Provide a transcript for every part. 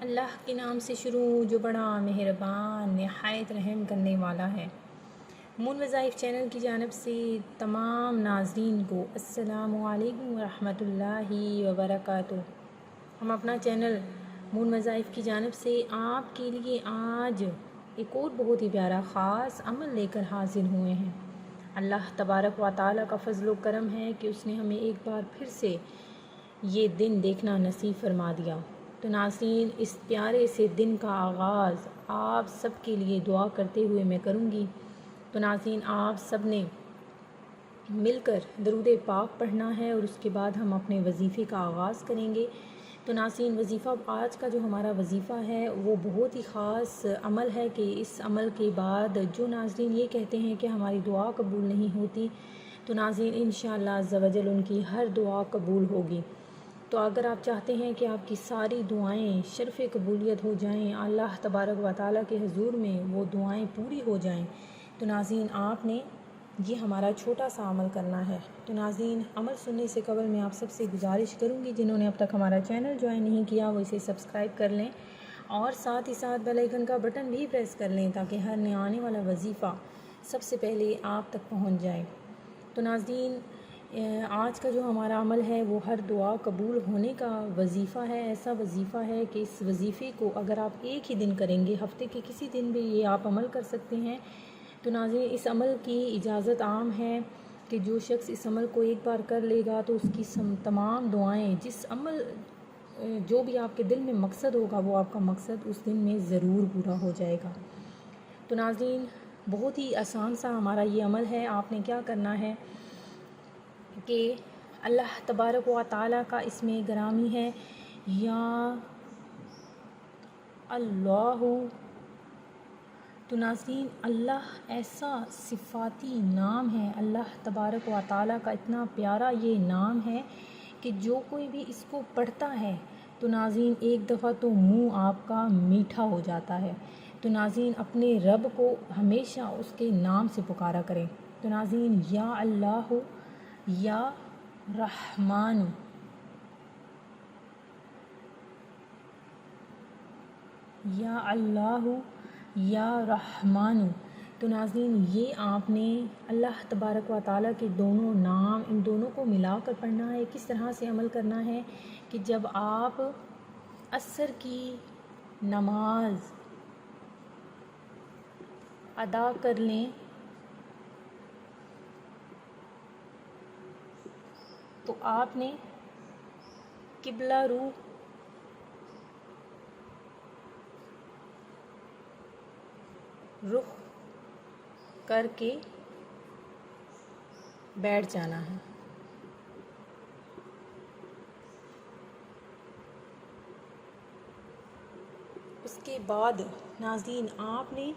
اللہ کے نام سے شروع جو بڑا مہربان نہایت رحم کرنے والا ہے۔ مون وظائف چینل کی جانب سے تمام ناظرین کو السلام علیکم ورحمۃ اللہ وبرکاتہ۔ ہم اپنا چینل مون وظائف کی جانب سے آپ کے لیے آج ایک اور بہت ہی پیارا خاص عمل لے کر حاضر ہوئے ہیں۔ اللہ تبارک و تعالیٰ کا فضل و کرم ہے کہ اس نے ہمیں ایک بار پھر سے یہ دن دیکھنا نصیب فرما دیا۔ تو ناظرین، اس پیارے سے دن کا آغاز آپ سب کے لیے دعا کرتے ہوئے میں کروں گی۔ تو ناظرین، آپ سب نے مل کر درود پاک پڑھنا ہے اور اس کے بعد ہم اپنے وظیفے کا آغاز کریں گے۔ تو ناظرین، وظیفہ آج کا جو ہمارا وظیفہ ہے وہ بہت ہی خاص عمل ہے کہ اس عمل کے بعد جو ناظرین یہ کہتے ہیں کہ ہماری دعا قبول نہیں ہوتی، تو ناظرین انشاءاللہ عز و جل ان کی ہر دعا قبول ہوگی۔ تو اگر آپ چاہتے ہیں کہ آپ کی ساری دعائیں شرف قبولیت ہو جائیں، اللہ تبارک و تعالیٰ کے حضور میں وہ دعائیں پوری ہو جائیں، تو ناظرین آپ نے یہ ہمارا چھوٹا سا عمل کرنا ہے۔ تو ناظرین، عمل سننے سے قبل میں آپ سب سے گزارش کروں گی جنہوں نے اب تک ہمارا چینل جوائن نہیں کیا وہ اسے سبسکرائب کر لیں اور ساتھ ہی ساتھ بیل آئیکن کا بٹن بھی پریس کر لیں تاکہ ہر نیا آنے والا وظیفہ سب سے پہلے آپ تک پہنچ جائے۔ تو ناظرین، آج کا جو ہمارا عمل ہے وہ ہر دعا قبول ہونے کا وظیفہ ہے۔ ایسا وظیفہ ہے کہ اس وظیفے کو اگر آپ ایک ہی دن کریں گے، ہفتے کے کسی دن بھی یہ آپ عمل کر سکتے ہیں۔ تو ناظرین، اس عمل کی اجازت عام ہے کہ جو شخص اس عمل کو ایک بار کر لے گا تو اس کی تمام دعائیں جو بھی آپ کے دل میں مقصد ہوگا وہ آپ کا مقصد اس دن میں ضرور پورا ہو جائے گا۔ تو ناظرین، بہت ہی آسان سا ہمارا یہ عمل ہے۔ آپ نے کیا کرنا ہے کہ اللہ تبارک و تعالیٰ کا اسم گرامی ہے یا اللہ۔ تو ناظرین، اللہ ایسا صفاتی نام ہے، اللہ تبارک و تعالیٰ کا اتنا پیارا یہ نام ہے کہ جو کوئی بھی اس کو پڑھتا ہے تو ناظرین ایک دفعہ تو منہ آپ کا میٹھا ہو جاتا ہے۔ تو ناظرین اپنے رب کو ہمیشہ اس کے نام سے پکارا کریں۔ تو ناظرین، یا اللہ یا رحمان، یا اللہ یا رحمان۔ تو ناظرین یہ آپ نے اللہ تبارک و تعالیٰ کے دونوں نام، ان دونوں کو ملا کر پڑھنا ہے۔ کس طرح سے عمل کرنا ہے کہ جب آپ عصر کی نماز ادا کر لیں تو آپ نے قبلہ رو رخ کر کے بیٹھ جانا ہے۔ اس کے بعد ناظرین آپ نے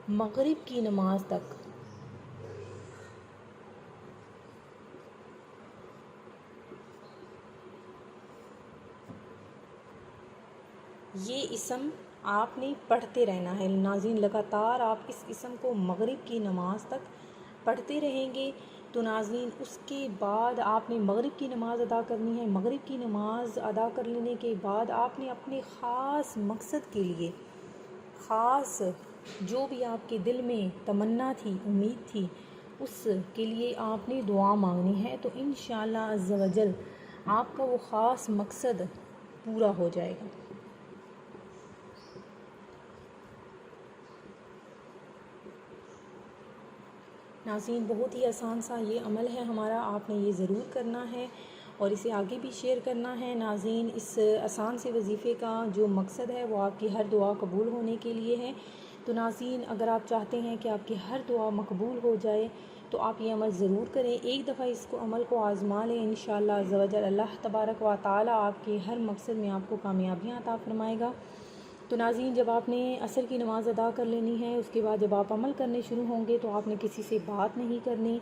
مغرب کی نماز تک یہ اسم آپ نے پڑھتے رہنا ہے۔ ناظرین لگاتار آپ اس اسم کو مغرب کی نماز تک پڑھتے رہیں گے۔ تو ناظرین اس کے بعد آپ نے مغرب کی نماز ادا کرنی ہے۔ مغرب کی نماز ادا کر لینے کے بعد آپ نے اپنے خاص مقصد کے لیے، خاص جو بھی آپ کے دل میں تمنا تھی، امید تھی، اس کے لیے آپ نے دعا مانگنی ہے۔ تو انشاءاللہ عز و جل آپ کا وہ خاص مقصد پورا ہو جائے گا۔ ناظرین بہت ہی آسان سا یہ عمل ہے ہمارا، آپ نے یہ ضرور کرنا ہے اور اسے آگے بھی شیئر کرنا ہے۔ ناظرین اس آسان سے وظیفے کا جو مقصد ہے وہ آپ کی ہر دعا قبول ہونے کے لیے ہے۔ تو ناظرین اگر آپ چاہتے ہیں کہ آپ کی ہر دعا مقبول ہو جائے تو آپ یہ عمل ضرور کریں، ایک دفعہ اس عمل کو آزما لیں۔ انشاءاللہ عز و جل اللہ تبارک و تعالیٰ آپ کے ہر مقصد میں آپ کو کامیابیاں عطا فرمائے گا۔ تو ناظرین جب آپ نے عصر کی نماز ادا کر لینی ہے، اس کے بعد جب آپ عمل کرنے شروع ہوں گے تو آپ نے کسی سے بات نہیں کرنی،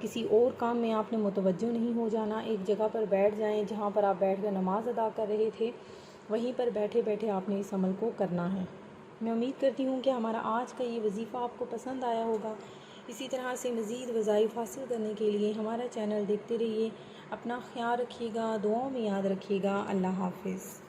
کسی اور کام میں آپ نے متوجہ نہیں ہو جانا۔ ایک جگہ پر بیٹھ جائیں جہاں پر آپ بیٹھ کر نماز ادا کر رہے تھے، وہیں پر بیٹھے بیٹھے آپ نے اس عمل کو کرنا ہے۔ میں امید کرتی ہوں کہ ہمارا آج کا یہ وظیفہ آپ کو پسند آیا ہوگا۔ اسی طرح سے مزید وظائف حاصل کرنے کے لیے ہمارا چینل دیکھتے رہیے۔ اپنا خیال رکھیے گا، دعاؤں میں یاد رکھیے گا۔ اللہ حافظ۔